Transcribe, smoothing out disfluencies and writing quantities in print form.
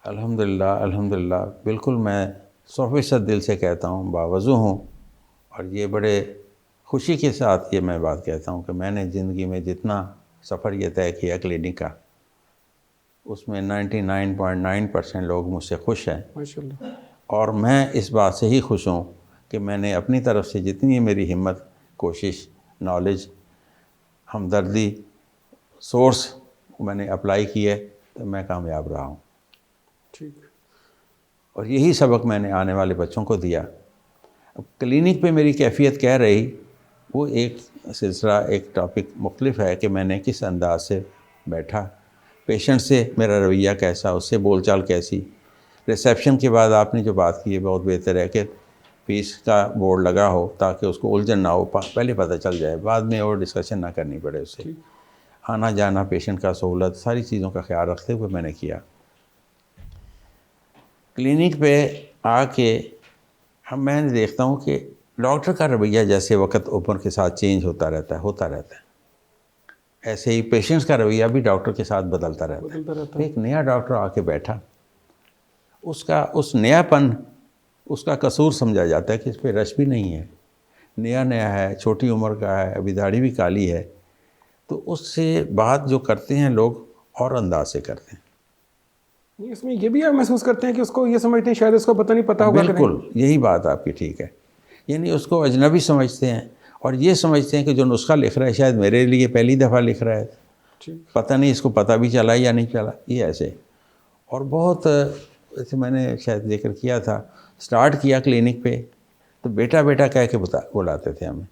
الحمدللہ بالکل میں 100% دل سے کہتا ہوں، باوضو ہوں، اور یہ بڑے خوشی کے ساتھ یہ میں بات کہتا ہوں کہ میں نے زندگی میں جتنا سفر یہ طے کیا کلینک کا، اس میں 99.9% لوگ مجھ سے خوش ہیں، ماشاءاللہ. اور میں اس بات سے ہی خوش ہوں کہ میں نے اپنی طرف سے جتنی میری ہمت، کوشش، نالج، ہمدردی، سورس میں نے اپلائی کی ہے تو میں کامیاب رہا ہوں. ٹھیک. اور یہی سبق میں نے آنے والے بچوں کو دیا. اب کلینک پہ میری کیفیت کہہ رہی، وہ ایک سلسلہ، ایک ٹاپک مختلف ہے کہ میں نے کس انداز سے بیٹھا، پیشنٹ سے میرا رویہ کیسا، اس سے بول چال کیسی. ریسیپشن کے بعد آپ نے جو بات کی ہے بہت بہتر ہے کہ فیس کا بورڈ لگا ہو تاکہ اس کو الجھن نہ ہو، پہلے پتہ چل جائے، بعد میں اور ڈسکشن نہ کرنی پڑے اس سے. آنا جانا، پیشنٹ کا سہولت، ساری چیزوں کا خیال رکھتے ہوئے میں نے کیا. کلینک پہ آ کے اب میں دیکھتا ہوں کہ ڈاکٹر کا رویہ جیسے وقت عمر کے ساتھ چینج ہوتا رہتا ہے، ایسے ہی پیشنٹس کا رویہ بھی ڈاکٹر کے ساتھ بدلتا رہتا ہے. ایک نیا ڈاکٹر آ کے بیٹھا، اس نیا پن، اس کا قصور سمجھا جاتا ہے کہ اس پہ رش بھی نہیں ہے، نیا ہے، چھوٹی عمر کا ہے، ابھی داڑھی بھی کالی ہے، تو اس سے بات جو کرتے ہیں لوگ اور انداز سے کرتے ہیں. اس میں یہ بھی آپ محسوس کرتے ہیں کہ اس کو یہ سمجھتے ہیں شاید اس کو پتہ نہیں پتا ہوگا. بالکل یہی بات آپ کی ٹھیک ہے، یعنی اس کو اجنبی سمجھتے ہیں، اور یہ سمجھتے ہیں کہ جو نسخہ لکھ رہا ہے شاید میرے لیے پہلی دفعہ لکھ رہا ہے، پتہ نہیں اس کو پتہ بھی چلا یا نہیں چلا. یہ ایسے. اور بہت جیسے میں نے شاید ذکر کیا تھا، سٹارٹ کیا کلینک پہ تو بیٹا بیٹا کہہ کے بلاتے تھے ہمیں.